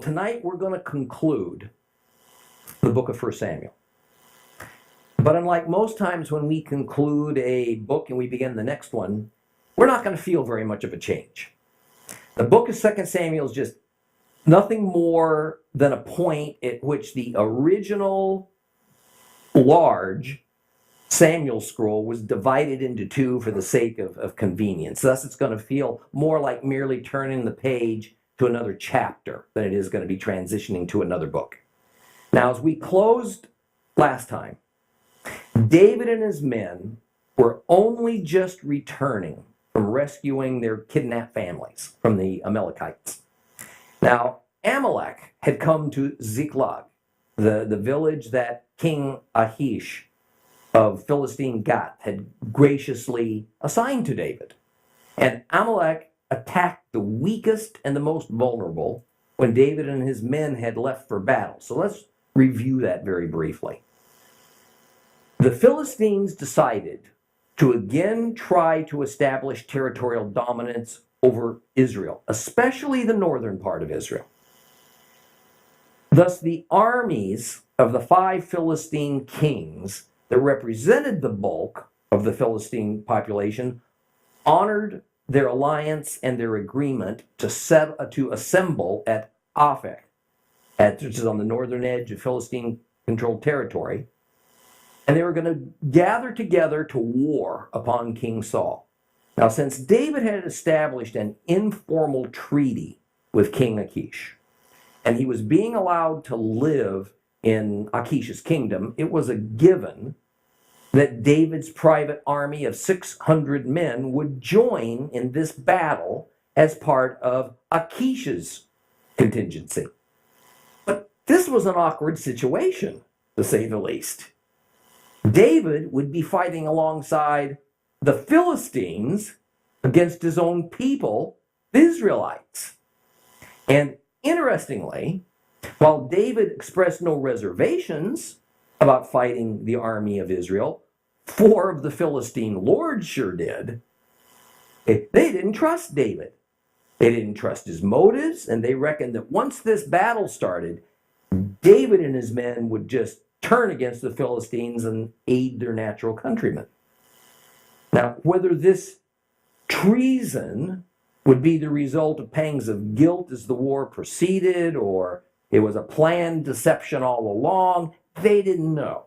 tonight we're going to conclude the book of 1 Samuel. But unlike most times when we conclude a book and we begin the next one, we're not going to feel very much of a change. The book of 2 Samuel is just nothing more than a point at which the original large Samuel scroll was divided into two for the sake of convenience. Thus, it's going to feel more like merely turning the page to another chapter than it is going to be transitioning to another book. Now, as we closed last time, David and his men were only just returning from rescuing their kidnapped families from the Amalekites. Now, Amalek had come to Ziklag, the village that King Achish of Philistine Gath had graciously assigned to David. And Amalek attacked the weakest and the most vulnerable when David and his men had left for battle. So let's review that very briefly. The Philistines decided to again try to establish territorial dominance over Israel, especially the northern part of Israel. Thus, the armies of the 5 Philistine kings that represented the bulk of the Philistine population honored their alliance and their agreement to assemble at Aphek, which is on the northern edge of Philistine-controlled territory, and they were going to gather together to war upon King Saul. Now, since David had established an informal treaty with King Achish, and he was being allowed to live in Achish's kingdom, it was a given that David's private army of 600 men would join in this battle as part of Achish's contingency. But this was an awkward situation, to say the least. David would be fighting alongside the Philistines against his own people, the Israelites. And interestingly, while David expressed no reservations about fighting the army of Israel, 4 of the Philistine lords sure did. They didn't trust David. They didn't trust his motives, and they reckoned that once this battle started, David and his men would just turn against the Philistines and aid their natural countrymen. Now, whether this treason would be the result of pangs of guilt as the war proceeded, or it was a planned deception all along, they didn't know.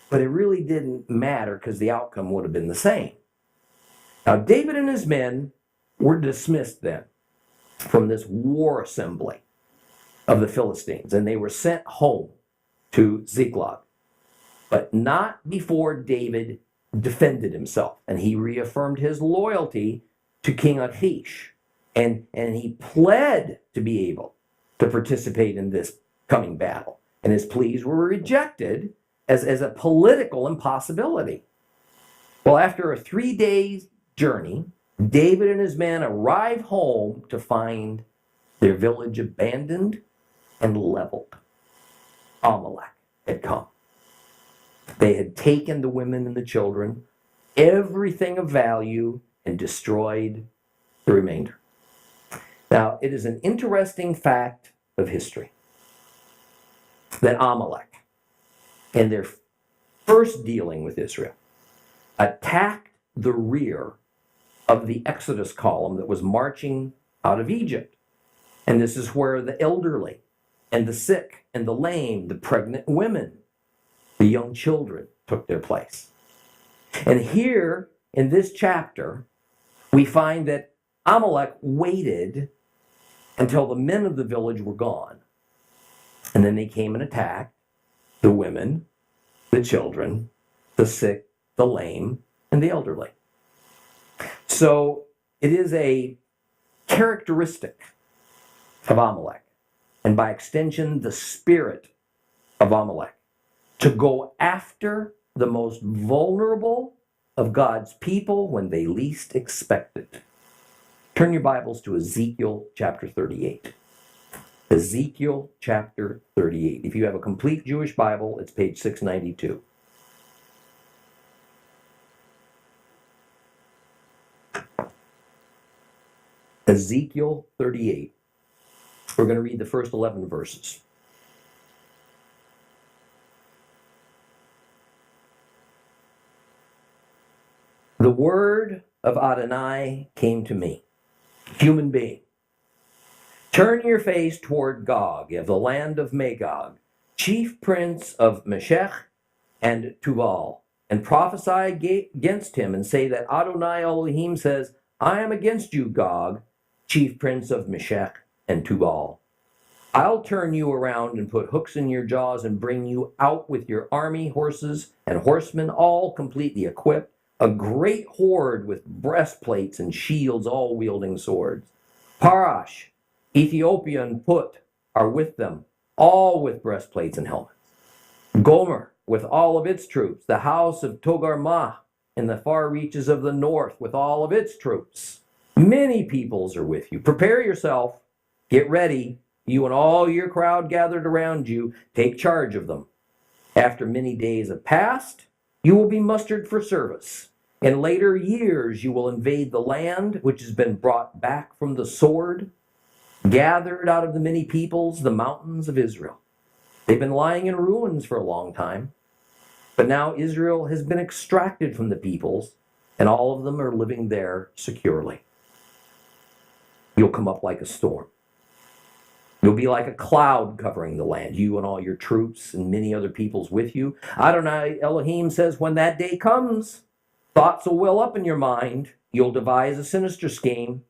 But it really didn't matter because the outcome would have been the same. Now, David and his men were dismissed then from this war assembly of the Philistines, and they were sent home to Ziklag. But not before David defended himself, and he reaffirmed his loyalty to King Achish, and he pled to be able to participate in this coming battle. And his pleas were rejected as a political impossibility. Well, after a 3-day journey, David and his men arrive home to find their village abandoned and leveled. Amalek had come. They had taken the women and the children, everything of value, and destroyed the remainder. Now, it is an interesting fact of history that Amalek, in their first dealing with Israel, attacked the rear of the Exodus column that was marching out of Egypt. And this is where the elderly and the sick and the lame, the pregnant women, the young children took their place. And here in this chapter, we find that Amalek waited until the men of the village were gone. And then they came and attacked the women, the children, the sick, the lame, and the elderly. So it is a characteristic of Amalek, and by extension, the spirit of Amalek, to go after the most vulnerable of God's people when they least expect it. Turn your Bibles to Ezekiel chapter 38. Ezekiel chapter 38. If you have a complete Jewish Bible, it's page 692. Ezekiel 38. We're going to read the first 11 verses. The word of Adonai came to me, human being. Turn your face toward Gog of the land of Magog, chief prince of Meshech and Tubal, and prophesy against him and say that Adonai Elohim says, I am against you, Gog, chief prince of Meshech and Tubal. I'll turn you around and put hooks in your jaws and bring you out with your army, horses, and horsemen, all completely equipped, a great horde with breastplates and shields, all wielding swords. Parash, Ethiopia, and Put are with them, all with breastplates and helmets. Gomer, with all of its troops, the house of Togarmah in the far reaches of the north, with all of its troops. Many peoples are with you. Prepare yourself, get ready, you and all your crowd gathered around you, take charge of them. After many days have passed, you will be mustered for service. In later years, you will invade the land which has been brought back from the sword, gathered out of the many peoples, the mountains of Israel. They've been lying in ruins for a long time, but now Israel has been extracted from the peoples, and all of them are living there securely. You'll come up like a storm. You'll be like a cloud covering the land, you and all your troops and many other peoples with you. Adonai Elohim says, when that day comes, thoughts will well up in your mind. You'll devise a sinister scheme.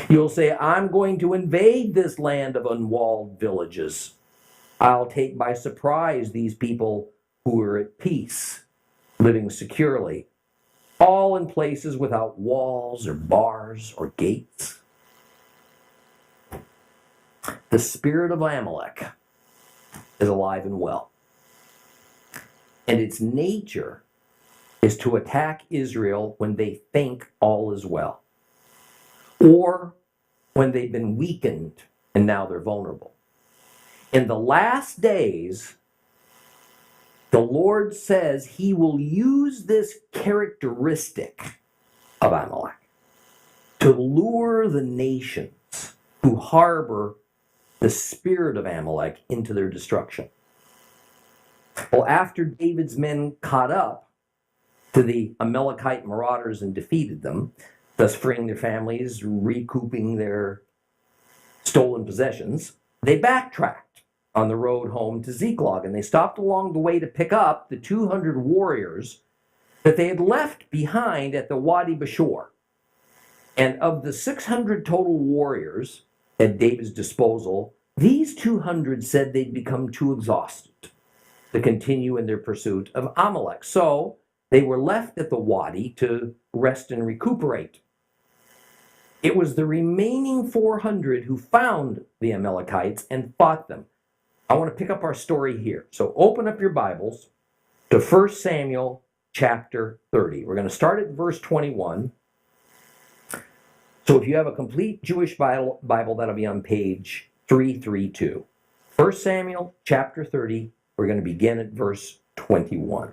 You'll say, I'm going to invade this land of unwalled villages. I'll take by surprise these people who are at peace, living securely, all in places without walls or bars or gates. The spirit of Amalek is alive and well. And its nature is to attack Israel when they think all is well, or when they've been weakened and now they're vulnerable. In the last days, the Lord says he will use this characteristic of Amalek to lure the nations who harbor the spirit of Amalek into their destruction. Well, after David's men caught up to the Amalekite marauders and defeated them, thus freeing their families, recouping their stolen possessions, they backtracked on the road home to Ziklag, and they stopped along the way to pick up the 200 warriors that they had left behind at the Wadi Bashor. And of the 600 total warriors at David's disposal, these 200 said they'd become too exhausted to continue in their pursuit of Amalek. So they were left at the Wadi to rest and recuperate. It was the remaining 400 who found the Amalekites and fought them. I want to pick up our story here. So open up your Bibles to 1 Samuel chapter 30. We're going to start at verse 21. So if you have a complete Jewish Bible, that'll be on page 332. 1 Samuel chapter 30, we're going to begin at verse 21.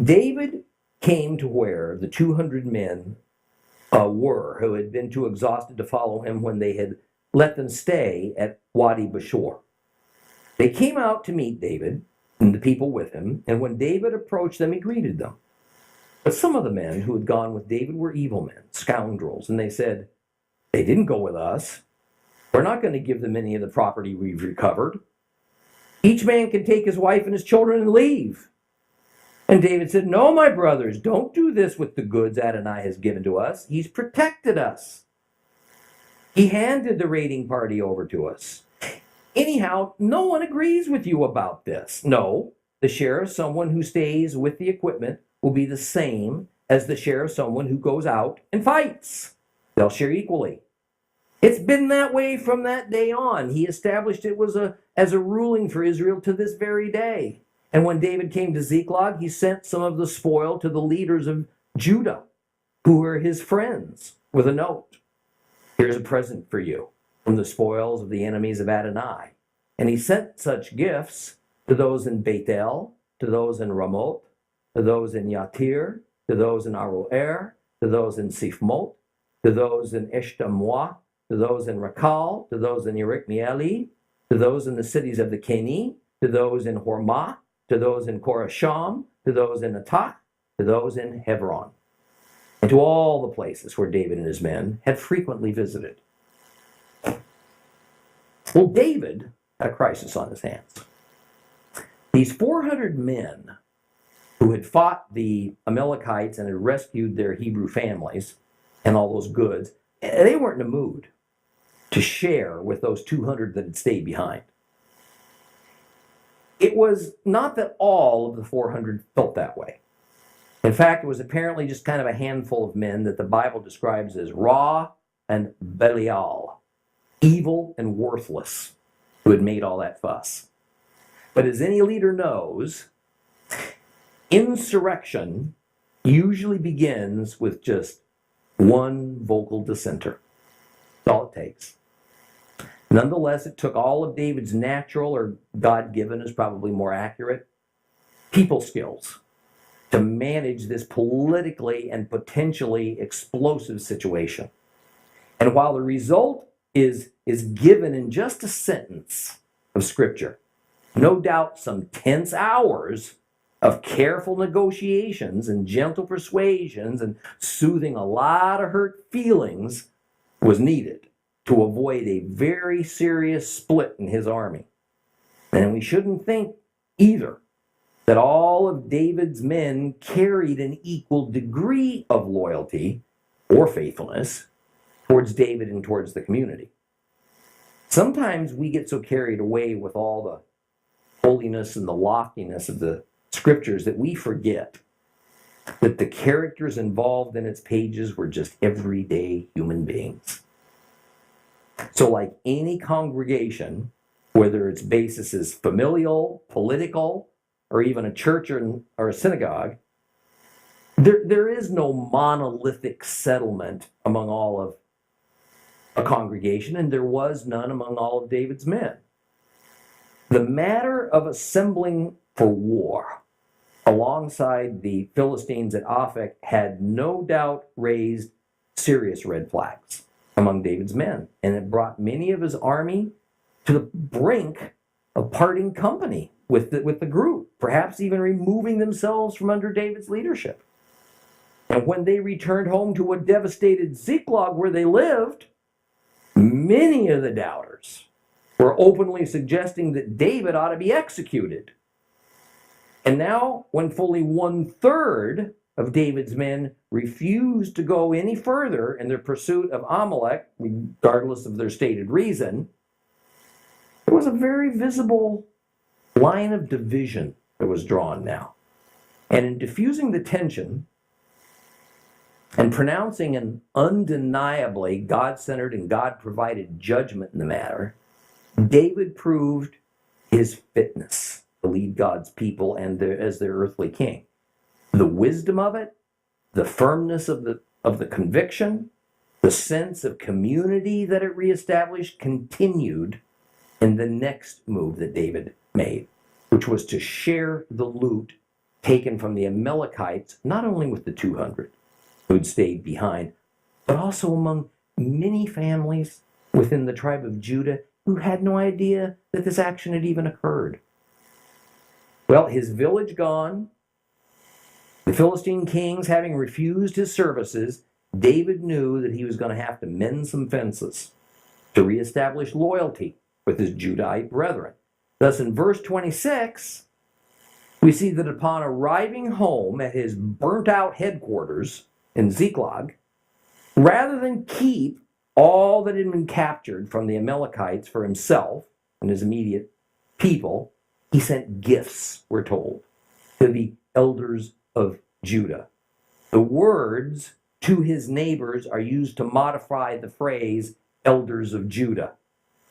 David came to where the 200 men were, who had been too exhausted to follow him when they had let them stay at Wadi Bashor. They came out to meet David and the people with him, and when David approached them, he greeted them. But some of the men who had gone with David were evil men, scoundrels, and they said, they didn't go with us. We're not going to give them any of the property we've recovered. Each man can take his wife and his children and leave. And David said, no, my brothers, don't do this with the goods Adonai has given to us. He's protected us. He handed the raiding party over to us. Anyhow, no one agrees with you about this. No, the share of someone who stays with the equipment will be the same as the share of someone who goes out and fights. They'll share equally. It's been that way from that day on. He established it as a ruling for Israel to this very day. And when David came to Ziklag, he sent some of the spoil to the leaders of Judah, who were his friends, with a note. Here's a present for you from the spoils of the enemies of Adonai. And he sent such gifts to those in Bethel, to those in Ramoth, to those in Yatir, to those in Aroer, to those in Siphmot, to those in Eshtemoa, to those in Rakal, to those in Yerich-Meali, to those in the cities of the Keni, to those in Hormah, to those in Korasham, to those in Atach, to those in Hebron, and to all the places where David and his men had frequently visited. Well, David had a crisis on his hands. These 400 men who had fought the Amalekites and had rescued their Hebrew families and all those goods, they weren't in a mood to share with those 200 that had stayed behind. It was not that all of the 400 felt that way. In fact, it was apparently just kind of a handful of men that the Bible describes as raw and Belial, evil and worthless, who had made all that fuss. But as any leader knows, insurrection usually begins with just one vocal dissenter. That's all it takes. Nonetheless, it took all of David's natural, or God-given is probably more accurate, people skills to manage this politically and potentially explosive situation. And while the result is given in just a sentence of Scripture, no doubt some tense hours of careful negotiations and gentle persuasions and soothing a lot of hurt feelings was needed to avoid a very serious split in his army. And we shouldn't think either that all of David's men carried an equal degree of loyalty or faithfulness towards David and towards the community. Sometimes we get so carried away with all the holiness and the loftiness of the Scriptures that we forget that the characters involved in its pages were just everyday human beings. So like any congregation, whether its basis is familial, political, or even a church or a synagogue, there is no monolithic settlement among all of a congregation, and there was none among all of David's men. The matter of assembling for war alongside the Philistines at Aphek had no doubt raised serious red flags among David's men, and it brought many of his army to the brink of parting company with the group, perhaps even removing themselves from under David's leadership. And when they returned home to a devastated Ziklag where they lived, many of the doubters were openly suggesting that David ought to be executed. And now, when fully 1/3 of David's men refused to go any further in their pursuit of Amalek, regardless of their stated reason, there was a very visible line of division that was drawn now. And in diffusing the tension and pronouncing an undeniably God-centered and God-provided judgment in the matter, David proved his fitness to lead God's people and as their earthly king. The wisdom of it, the firmness of the conviction, the sense of community that it reestablished continued in the next move that David made, which was to share the loot taken from the Amalekites, not only with the 200 who'd stayed behind, but also among many families within the tribe of Judah who had no idea that this action had even occurred. Well, his village gone, the Philistine kings having refused his services, David knew that he was going to have to mend some fences to reestablish loyalty with his Judahite brethren. Thus, in verse 26, we see that upon arriving home at his burnt-out headquarters in Ziklag, rather than keep all that had been captured from the Amalekites for himself and his immediate people, he sent gifts, we're told, to the elders of Judah. The words "to his neighbors" are used to modify the phrase "elders of Judah."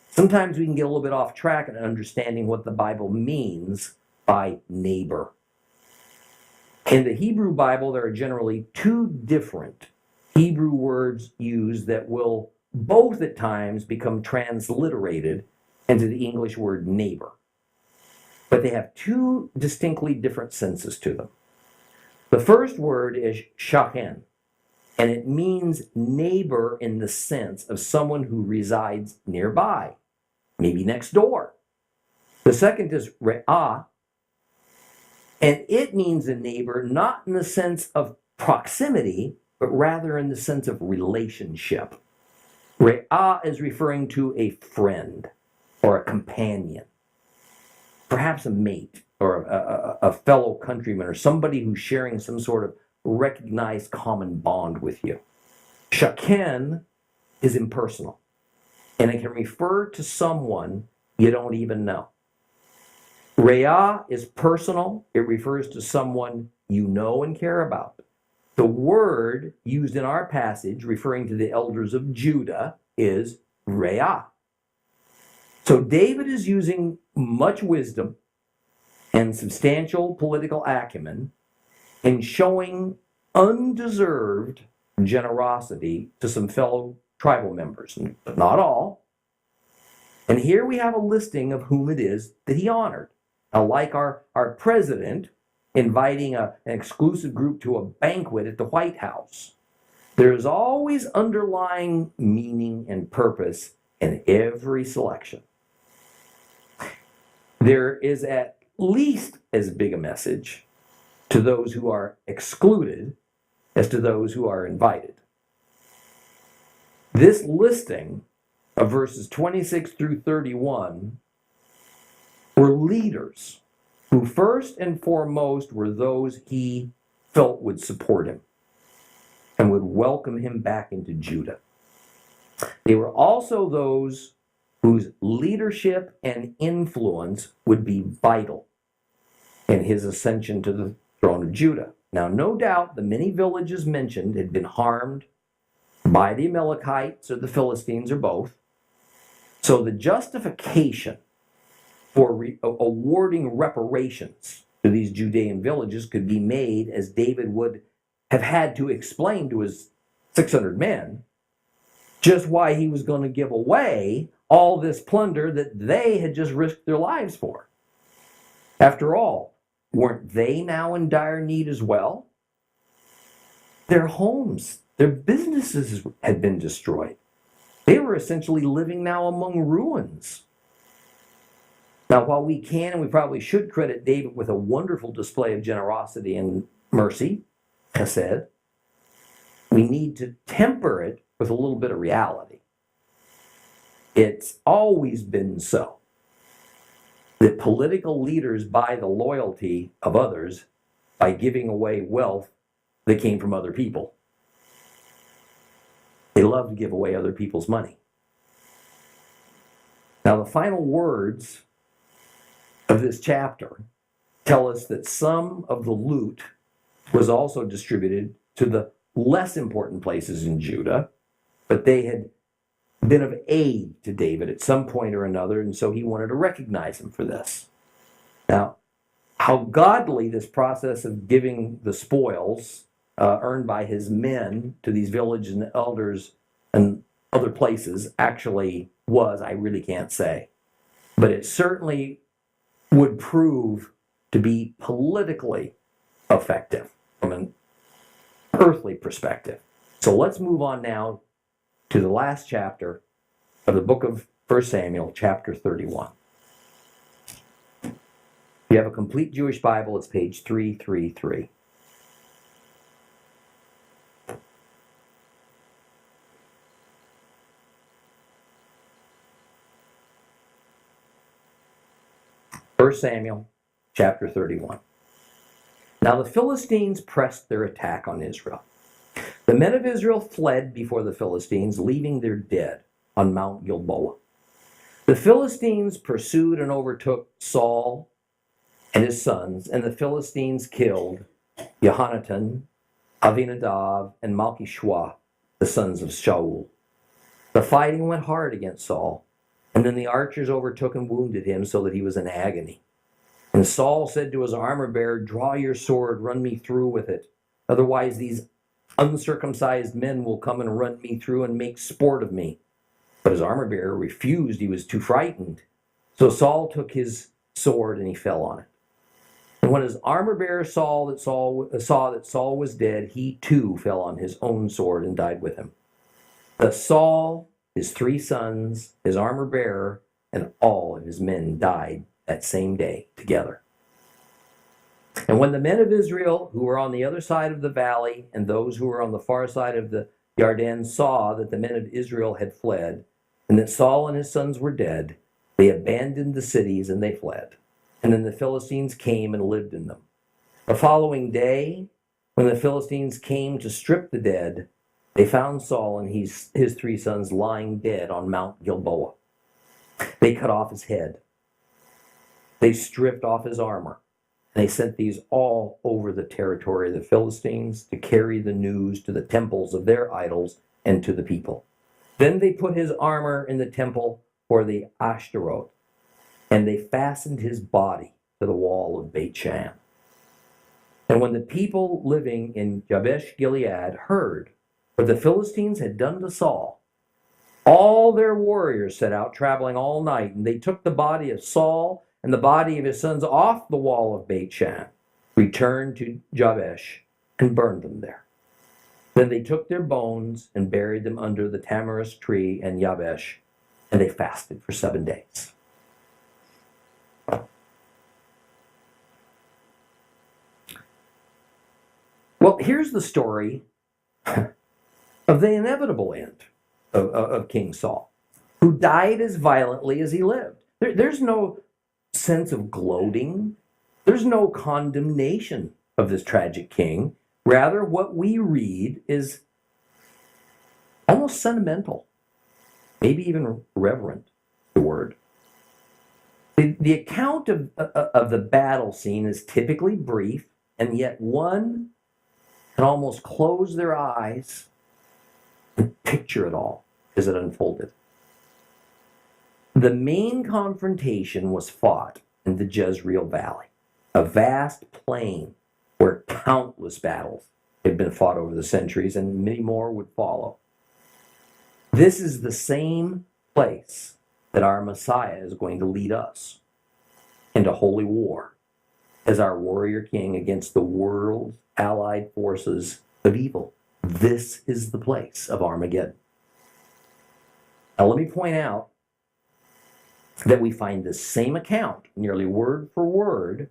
Sometimes we can get a little bit off track in understanding what the Bible means by neighbor. In the Hebrew Bible, there are generally two different Hebrew words used that will both at times become transliterated into the English word neighbor. But they have two distinctly different senses to them. The first word is shachen, and it means neighbor in the sense of someone who resides nearby, maybe next door. The second is re'ah, and it means a neighbor not in the sense of proximity, but rather in the sense of relationship. Re'ah is referring to a friend or a companion, perhaps a mate or a fellow countryman or somebody who's sharing some sort of recognized common bond with you. Shaken is impersonal, and it can refer to someone you don't even know. Re'ah is personal. It refers to someone you know and care about. The word used in our passage referring to the elders of Judah is Re'ah. So David is using much wisdom and substantial political acumen in showing undeserved generosity to some fellow tribal members, but not all. And here we have a listing of whom it is that he honored. Now, like our president inviting an exclusive group to a banquet at the White House, there is always underlying meaning and purpose in every selection. There is at least as big a message to those who are excluded as to those who are invited. This listing of verses 26 through 31 were leaders who first and foremost were those he felt would support him and would welcome him back into Judah. They were also those whose leadership and influence would be vital in his ascension to the throne of Judah. Now, no doubt the many villages mentioned had been harmed by the Amalekites or the Philistines or both. So the justification for awarding reparations to these Judean villages could be made as David would have had to explain to his 600 men just why he was going to give away all this plunder that they had just risked their lives for. After all, weren't they now in dire need as well? Their homes, their businesses had been destroyed. They were essentially living now among ruins. Now, while we can and we probably should credit David with a wonderful display of generosity and mercy, chesed, we need to temper it with a little bit of reality. It's always been so that political leaders buy the loyalty of others by giving away wealth that came from other people. They love to give away other people's money. Now, the final words of this chapter tell us that some of the loot was also distributed to the less important places in Judah, but they had been of aid to David at some point or another, and so he wanted to recognize him for this. Now, how godly this process of giving the spoils earned by his men to these villages and elders and other places actually was, I really can't say. But it certainly would prove to be politically effective from an earthly perspective. So let's move on now to the last chapter of the book of 1 Samuel, chapter 31. If you have a complete Jewish Bible, it's page 333. First Samuel, chapter 31. Now the Philistines pressed their attack on Israel. The men of Israel fled before the Philistines, leaving their dead on Mount Gilboa. The Philistines pursued and overtook Saul and his sons, and the Philistines killed Jehonatan, Avinadab, and Malchishua, the sons of Shaul. The fighting went hard against Saul, and then the archers overtook and wounded him so that he was in agony. And Saul said to his armor-bearer, "Draw your sword, run me through with it. Otherwise these uncircumcised men will come and run me through and make sport of me." But his armor-bearer refused. He was too frightened. So Saul took his sword and he fell on it. And when his armor bearer saw that Saul was dead, he too fell on his own sword and died with him. Thus Saul, his 3 sons, his armor bearer, and all of his men died that same day together. And when the men of Israel, who were on the other side of the valley, and those who were on the far side of the Jordan, saw that the men of Israel had fled, and that Saul and his sons were dead, they abandoned the cities and they fled. And then the Philistines came and lived in them. The following day, when the Philistines came to strip the dead, they found Saul and his 3 sons lying dead on Mount Gilboa. They cut off his head. They stripped off his armor. And they sent these all over the territory of the Philistines to carry the news to the temples of their idols and to the people. Then they put his armor in the temple for the Ashtaroth, and they fastened his body to the wall of Beit Shan. And when the people living in Jabesh Gilead heard what the Philistines had done to Saul, all their warriors set out traveling all night, and they took the body of Saul and the body of his sons off the wall of Beit Shan, returned to Jabesh, and burned them there. Then they took their bones and buried them under the tamarisk tree in Jabesh, and they fasted for 7 days. Well, here's the story of the inevitable end of King Saul, who died as violently as he lived. There's no sense of gloating. There's no condemnation of this tragic king. Rather, what we read is almost sentimental, maybe even reverent, the word. The account of the battle scene is typically brief, and yet one can almost close their eyes and picture it all as it unfolded. The main confrontation was fought in the Jezreel Valley, a vast plain where countless battles had been fought over the centuries, and many more would follow. This is the same place that our Messiah is going to lead us into holy war as our warrior king against the world's allied forces of evil. This is the place of Armageddon. Now let me point out that we find the same account, nearly word for word,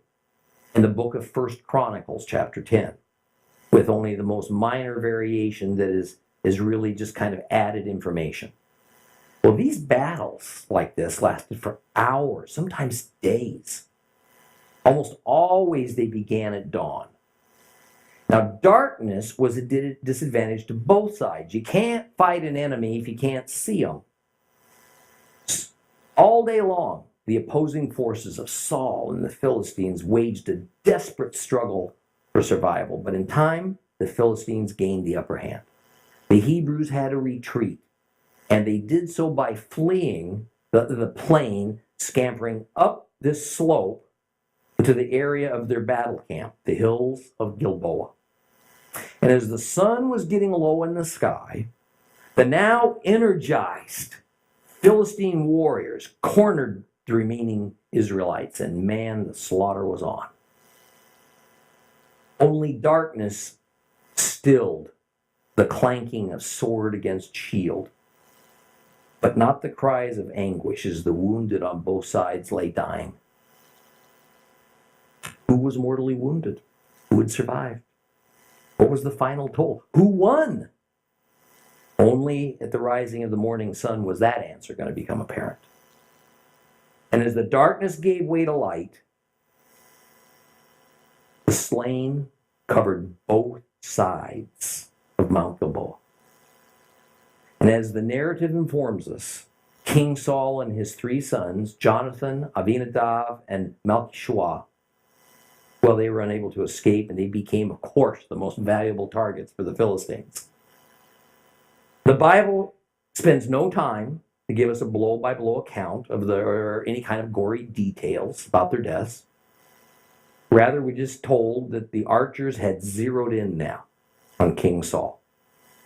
in the book of 1 Chronicles, chapter 10, with only the most minor variation that is really just kind of added information. Well, these battles like this lasted for hours, sometimes days. Almost always they began at dawn. Now, darkness was a disadvantage to both sides. You can't fight an enemy if you can't see them. All day long, the opposing forces of Saul and the Philistines waged a desperate struggle for survival. But in time, the Philistines gained the upper hand. The Hebrews had to retreat, and they did so by fleeing the plain, scampering up this slope to the area of their battle camp, the hills of Gilboa. And as the sun was getting low in the sky, the now energized Philistine warriors cornered the remaining Israelites, and man, the slaughter was on. Only darkness stilled the clanking of sword against shield, but not the cries of anguish as the wounded on both sides lay dying. Who was mortally wounded? Who had survived? What was the final toll? Who won? Only at the rising of the morning sun was that answer going to become apparent. And as the darkness gave way to light, the slain covered both sides of Mount Gilboa. And as the narrative informs us, King Saul and his 3 sons, Jonathan, Abinadab, and Malchishua, well, they were unable to escape, and they became, of course, the most valuable targets for the Philistines. The Bible spends no time to give us a blow-by-blow account of or any kind of gory details about their deaths. Rather, we're just told that the archers had zeroed in now on King Saul.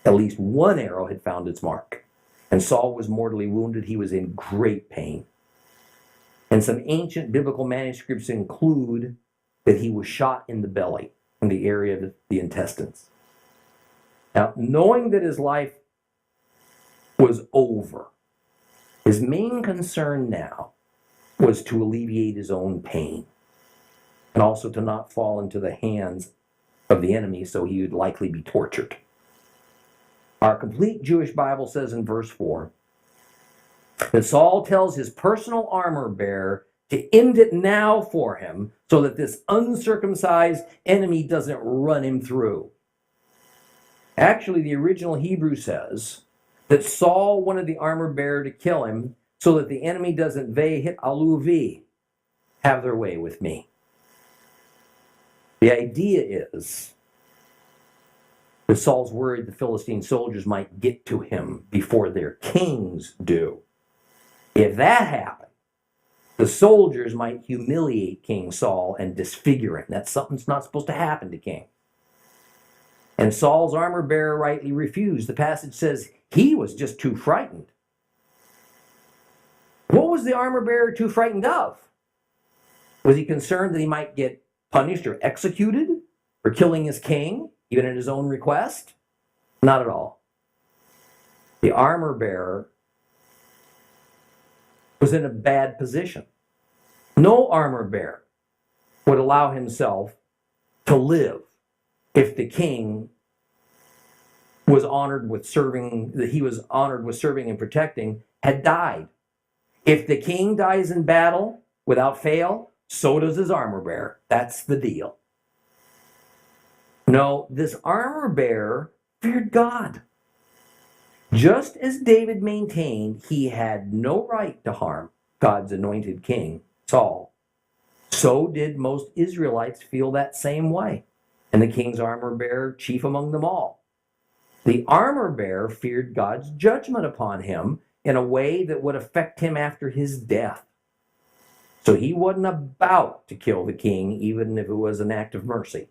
At least one arrow had found its mark, and Saul was mortally wounded. He was in great pain. And some ancient biblical manuscripts include that he was shot in the belly, in the area of the intestines. Now, knowing that his life was over, his main concern now was to alleviate his own pain and also to not fall into the hands of the enemy, so he would likely be tortured. Our complete Jewish Bible says in verse 4 that Saul tells his personal armor bearer to end it now for him so that this uncircumcised enemy doesn't run him through. Actually, the original Hebrew says that Saul wanted the armor bearer to kill him so that the enemy doesn't hit aluvi, have their way with me. The idea is that Saul's worried the Philistine soldiers might get to him before their kings do. If that happened, the soldiers might humiliate King Saul and disfigure him. That's something that's not supposed to happen to King. And Saul's armor bearer rightly refused. The passage says he was just too frightened. What was the armor bearer too frightened of? Was he concerned that he might get punished or executed for killing his king, even at his own request? Not at all. The armor bearer was in a bad position. No armor bearer would allow himself to live if the king was honored with serving, that he was honored with serving and protecting, had died. If the king dies in battle without fail, so does his armor bearer. That's the deal. No, this armor bearer feared God. Just as David maintained he had no right to harm God's anointed king, Saul, so did most Israelites feel that same way, and the king's armor bearer chief among them all. The armor bearer feared God's judgment upon him in a way that would affect him after his death. So he wasn't about to kill the king, even if it was an act of mercy.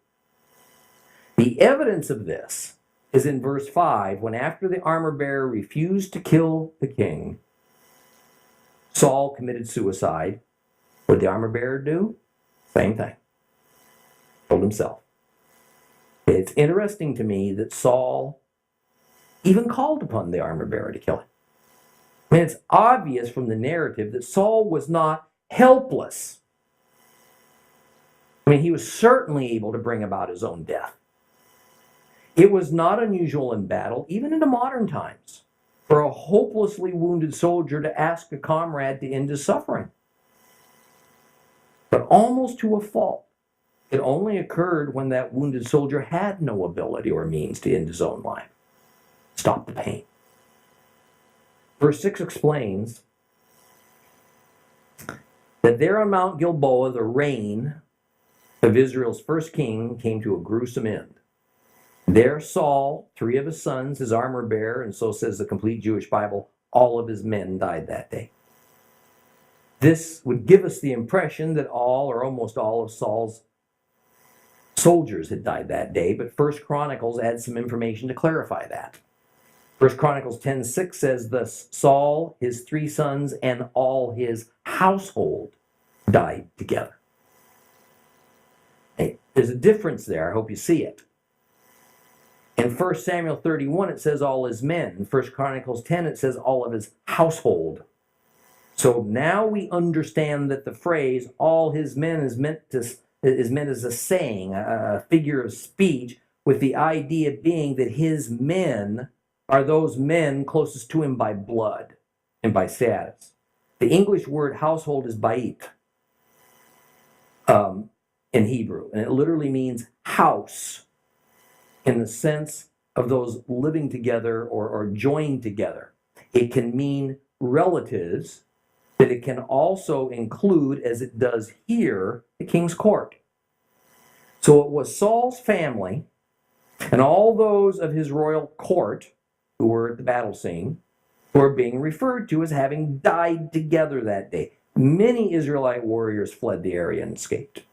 The evidence of this is in verse 5, when after the armor bearer refused to kill the king, Saul committed suicide. What did the armor bearer do? Same thing. Killed himself. It's interesting to me that Saul even called upon the armor bearer to kill him. I mean, it's obvious from the narrative that Saul was not helpless. I mean, he was certainly able to bring about his own death. It was not unusual in battle, even into modern times, for a hopelessly wounded soldier to ask a comrade to end his suffering. But almost to a fault, it only occurred when that wounded soldier had no ability or means to end his own life. Stop the pain. Verse 6 explains that there on Mount Gilboa, the reign of Israel's first king came to a gruesome end. There Saul, 3 of his sons, his armor bearer, and so says the complete Jewish Bible, all of his men died that day. This would give us the impression that all or almost all of Saul's soldiers had died that day, but 1 Chronicles adds some information to clarify that. 1 Chronicles 10:6 says, thus Saul, his 3 sons, and all his household died together. Hey, there's a difference there. I hope you see it. In 1 Samuel 31, it says all his men. In 1 Chronicles 10, it says all of his household. So now we understand that the phrase all his men is meant as a saying, a figure of speech, with the idea being that his men are those men closest to him by blood and by status. The English word household is bait in Hebrew, and it literally means house in the sense of those living together or joined together. It can mean relatives, but it can also include, as it does here, the king's court. So it was Saul's family and all those of his royal court who were at the battle scene who are being referred to as having died together that day. Many Israelite warriors fled the area and escaped.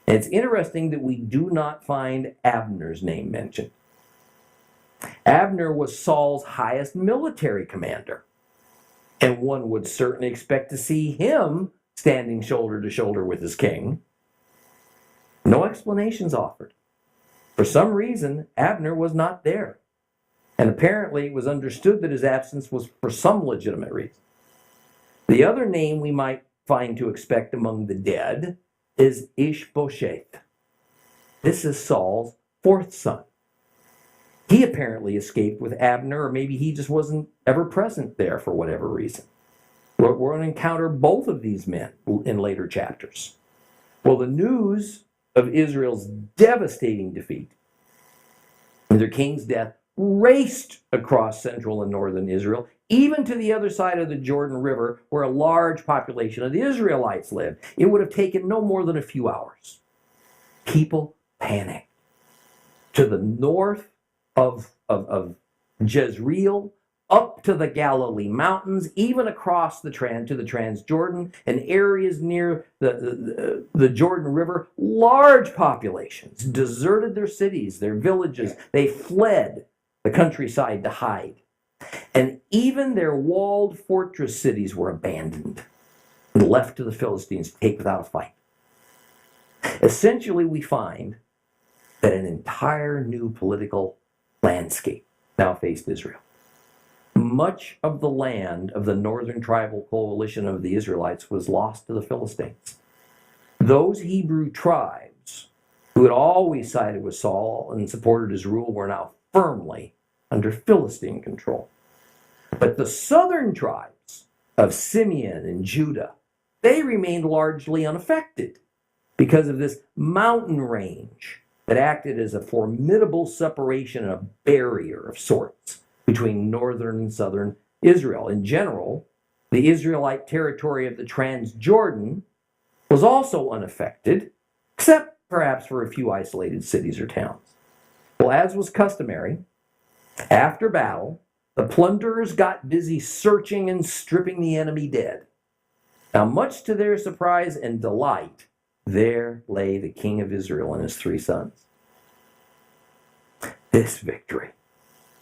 And it's interesting that we do not find Abner's name mentioned. Abner was Saul's highest military commander, and one would certainly expect to see him standing shoulder to shoulder with his king. No explanations offered. For some reason, Abner was not there. And apparently it was understood that his absence was for some legitimate reason. The other name we might find to expect among the dead is Ishbosheth. This is Saul's fourth son. He apparently escaped with Abner, or maybe he just wasn't ever present there for whatever reason. We're going to encounter both of these men in later chapters. Well, the news of Israel's devastating defeat and their king's death raced across central and northern Israel, even to the other side of the Jordan River, where a large population of the Israelites lived. It would have taken no more than a few hours. People panicked. To the north of Jezreel, up to the Galilee mountains, even across to the Transjordan and areas near the Jordan River, large populations deserted their cities, their villages. They fled the countryside to hide. And even their walled fortress cities were abandoned and left to the Philistines to take without a fight. Essentially, we find that an entire new political landscape now faced Israel. Much of the land of the northern tribal coalition of the Israelites was lost to the Philistines. Those Hebrew tribes who had always sided with Saul and supported his rule were now firmly under Philistine control. But the southern tribes of Simeon and Judah, they remained largely unaffected because of this mountain range that acted as a formidable separation and a barrier of sorts between northern and southern Israel. In general, the Israelite territory of the Transjordan was also unaffected, except perhaps for a few isolated cities or towns. Well, as was customary, after battle, the plunderers got busy searching and stripping the enemy dead. Now, much to their surprise and delight, there lay the king of Israel and his 3 sons. This victory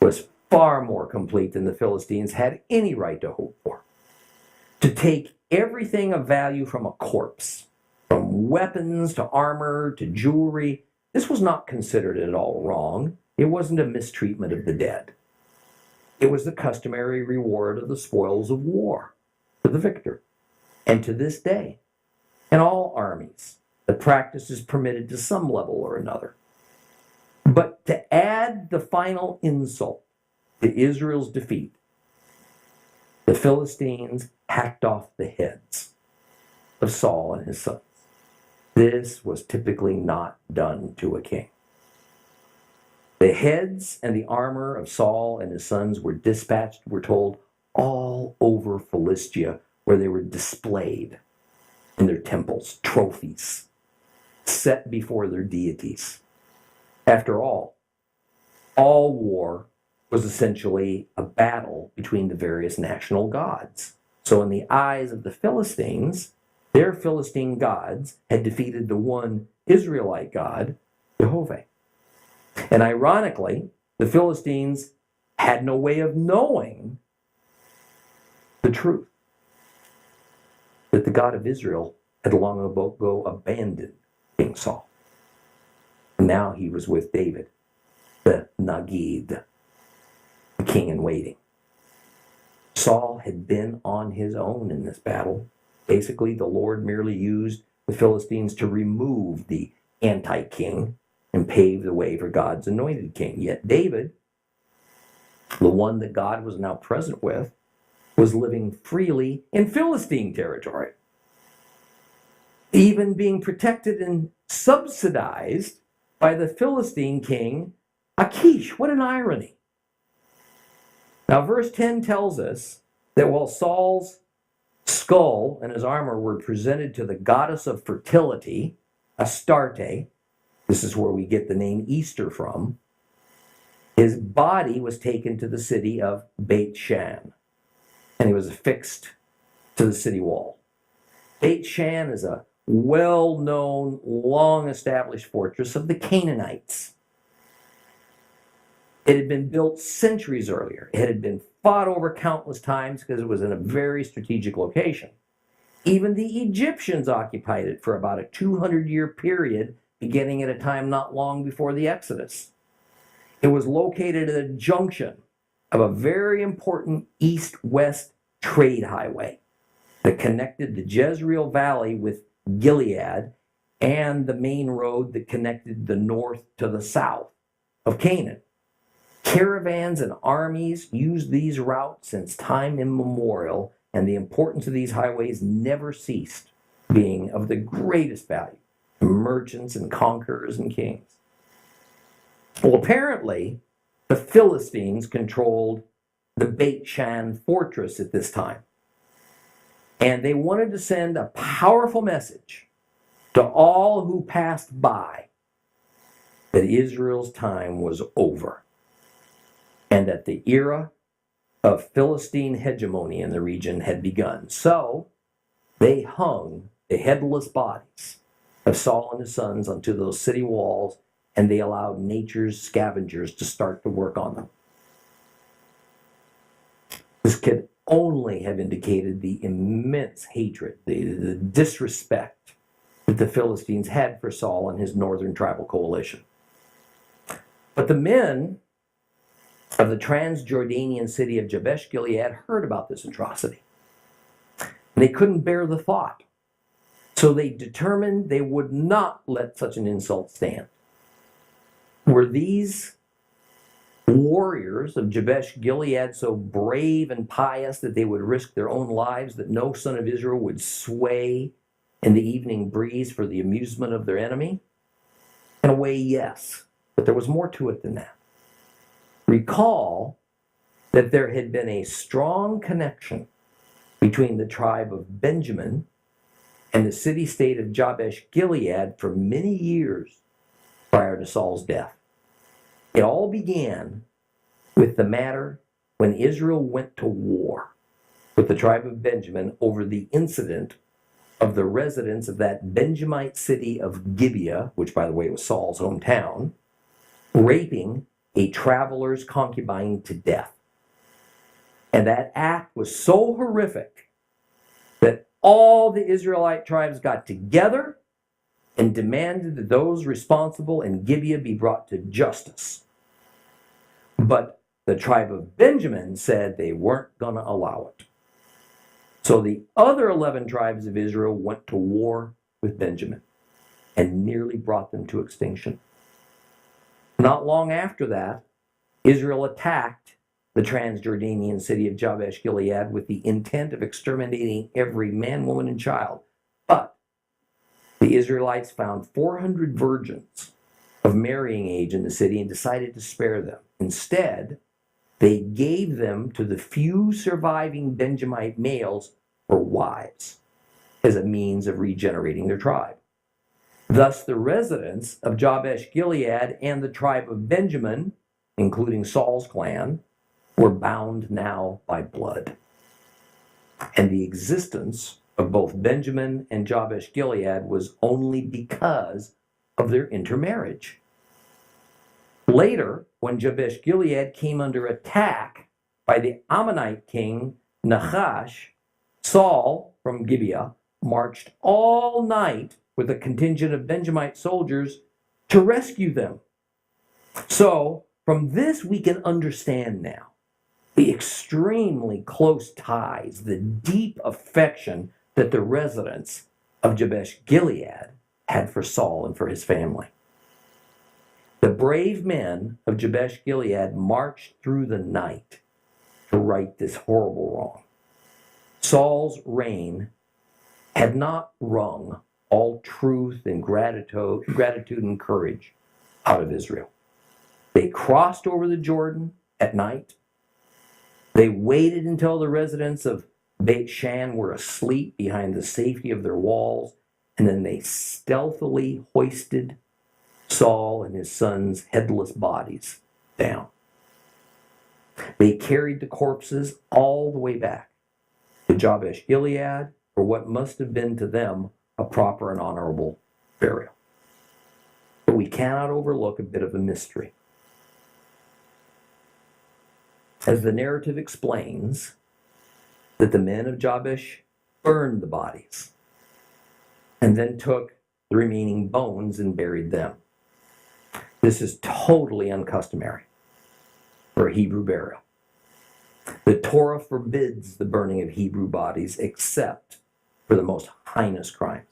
was far more complete than the Philistines had any right to hope for. To take everything of value from a corpse, from weapons to armor to jewelry, this was not considered at all wrong. It wasn't a mistreatment of the dead. It was the customary reward of the spoils of war for the victor. And to this day, in all armies, the practice is permitted to some level or another. But to add the final insult to Israel's defeat, the Philistines hacked off the heads of Saul and his sons. This was typically not done to a king. The heads and the armor of Saul and his sons were dispatched, we're told, all over Philistia, where they were displayed in their temples, trophies, set before their deities. After all war was essentially a battle between the various national gods. So in the eyes of the Philistines, their Philistine gods had defeated the one Israelite god, Jehovah. And ironically, the Philistines had no way of knowing the truth, that the God of Israel had long ago abandoned King Saul. And now he was with David, the Nagid, the king in waiting. Saul had been on his own in this battle. Basically, the Lord merely used the Philistines to remove the anti-king and pave the way for God's anointed king. Yet David, the one that God was now present with, was living freely in Philistine territory, even being protected and subsidized by the Philistine king, Achish. What an irony. Now, verse 10 tells us that while Saul's skull and his armor were presented to the goddess of fertility, Astarte, this is where we get the name Easter from, his body was taken to the city of Beit Shan, and he was affixed to the city wall. Beit Shan is a well-known, long-established fortress of the Canaanites. It had been built centuries earlier. It had been fought over countless times because it was in a very strategic location. Even the Egyptians occupied it for about a 200-year period beginning at a time not long before the Exodus. It was located at a junction of a very important east-west trade highway that connected the Jezreel Valley with Gilead and the main road that connected the north to the south of Canaan. Caravans and armies used these routes since time immemorial, and the importance of these highways never ceased being of the greatest value to merchants and conquerors and kings. Well, apparently, the Philistines controlled the Beit Shan fortress at this time, and they wanted to send a powerful message to all who passed by that Israel's time was over and that the era of Philistine hegemony in the region had begun. So they hung the headless bodies of Saul and his sons onto those city walls, and they allowed nature's scavengers to start to work on them. This could only have indicated the immense hatred, the disrespect that the Philistines had for Saul and his northern tribal coalition. But the men of the Transjordanian city of Jabesh Gilead heard about this atrocity. And they couldn't bear the thought. So they determined they would not let such an insult stand. Were these warriors of Jabesh Gilead so brave and pious that they would risk their own lives, that no son of Israel would sway in the evening breeze for the amusement of their enemy? In a way, yes. But there was more to it than that. Recall that there had been a strong connection between the tribe of Benjamin and the city-state of Jabesh Gilead for many years prior to Saul's death. It all began with the matter when Israel went to war with the tribe of Benjamin over the incident of the residents of that Benjamite city of Gibeah, which by the way was Saul's hometown, raping a traveler's concubine to death. And that act was so horrific that all the Israelite tribes got together and demanded that those responsible in Gibeah be brought to justice. But the tribe of Benjamin said they weren't going to allow it. So the other 11 tribes of Israel went to war with Benjamin and nearly brought them to extinction. Not long after that, Israel attacked the Transjordanian city of Jabesh Gilead with the intent of exterminating every man, woman, and child. But the Israelites found 400 virgins of marrying age in the city and decided to spare them. Instead, they gave them to the few surviving Benjamite males for wives as a means of regenerating their tribe. Thus, the residents of Jabesh Gilead and the tribe of Benjamin, including Saul's clan, were bound now by blood. And the existence of both Benjamin and Jabesh Gilead was only because of their intermarriage. Later, when Jabesh Gilead came under attack by the Ammonite king Nahash, Saul from Gibeah marched all night with a contingent of Benjamite soldiers to rescue them. So, from this we can understand now the extremely close ties, the deep affection that the residents of Jabesh Gilead had for Saul and for his family. The brave men of Jabesh Gilead marched through the night to right this horrible wrong. Saul's reign had not wrung all truth and gratitude and courage out of Israel. They crossed over the Jordan at night. They waited until the residents of Beit Shan were asleep behind the safety of their walls, and then they stealthily hoisted Saul and his sons' headless bodies down. They carried the corpses all the way back to Jabesh Gilead for what must have been to them a proper and honorable burial. But we cannot overlook a bit of a mystery. As the narrative explains, that the men of Jabesh burned the bodies and then took the remaining bones and buried them. This is totally uncustomary for a Hebrew burial. The Torah forbids the burning of Hebrew bodies except for the most heinous crimes.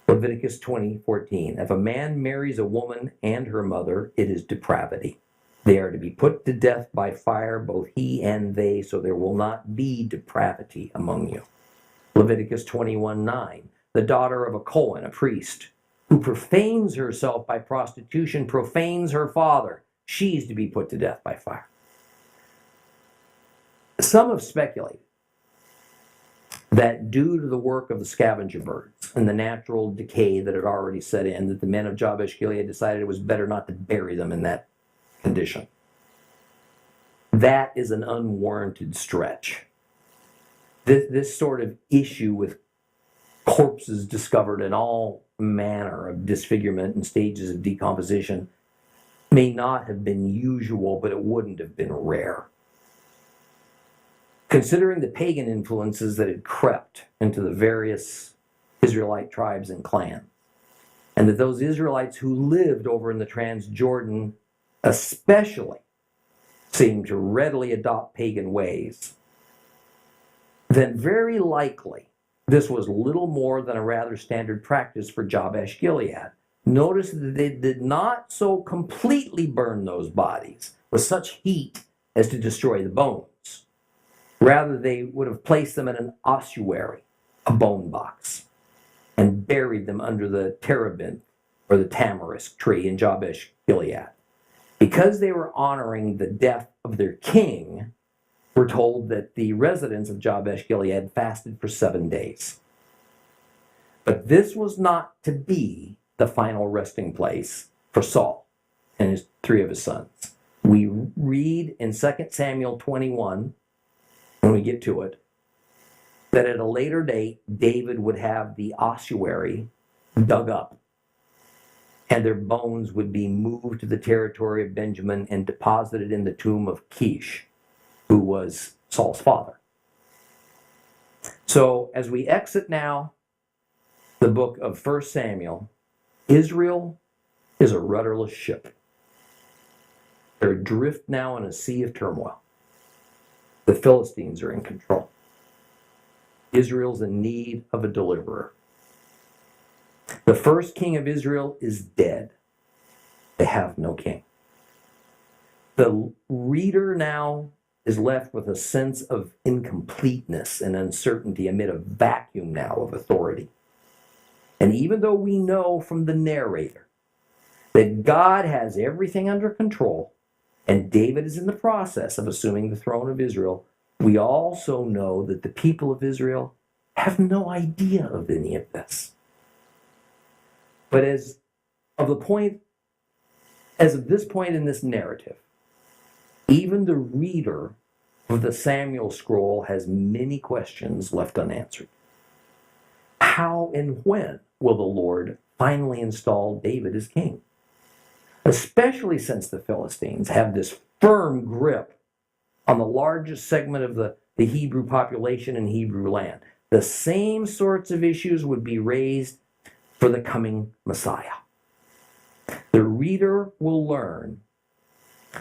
Leviticus 20:14. If a man marries a woman and her mother, it is depravity. They are to be put to death by fire, both he and they, so there will not be depravity among you. Leviticus 21:9. The daughter of a Cohen, a priest, who profanes herself by prostitution, profanes her father. She's to be put to death by fire. Some have speculated that due to the work of the scavenger birds and the natural decay that had already set in, that the men of Jabesh Gilead decided it was better not to bury them in that condition. That is an unwarranted stretch. This sort of issue with corpses discovered in all manner of disfigurement and stages of decomposition may not have been usual, but it wouldn't have been rare. Considering the pagan influences that had crept into the various Israelite tribes and clans, and that those Israelites who lived over in the Transjordan especially seemed to readily adopt pagan ways, then very likely this was little more than a rather standard practice for Jabesh Gilead. Notice that they did not so completely burn those bodies with such heat as to destroy the bones. Rather, they would have placed them in an ossuary, a bone box, and buried them under the terebinth, or the tamarisk tree in Jabesh Gilead. Because they were honoring the death of their king, we're told that the residents of Jabesh Gilead fasted for 7 days. But this was not to be the final resting place for Saul and three of his sons. We read in 2 Samuel 21, when we get to it, that at a later date, David would have the ossuary dug up, and their bones would be moved to the territory of Benjamin and deposited in the tomb of Achish, who was Saul's father. So as we exit now the book of 1 Samuel, Israel is a rudderless ship. They're adrift now in a sea of turmoil. The Philistines are in control. Israel's in need of a deliverer. The first king of Israel is dead. They have no king. The reader now is left with a sense of incompleteness and uncertainty amid a vacuum now of authority. And even though we know from the narrator that God has everything under control and David is in the process of assuming the throne of Israel, we also know that the people of Israel have no idea of any of this. But as of this point in this narrative, even the reader of the Samuel scroll has many questions left unanswered. How and when will the Lord finally install David as king? Especially since the Philistines have this firm grip on the largest segment of the Hebrew population in Hebrew land. The same sorts of issues would be raised for the coming Messiah. The reader will learn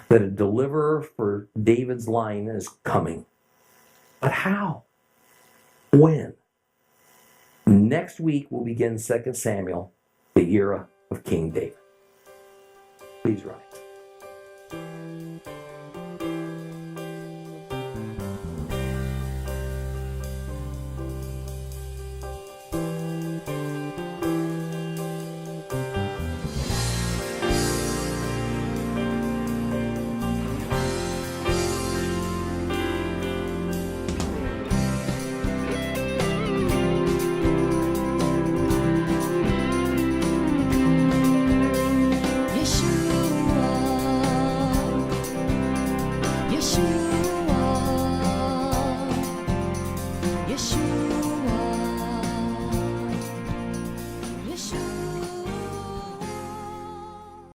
that a deliverer for David's line is coming. But how? When? Next week we'll begin 2 Samuel, the era of King David. Please rise.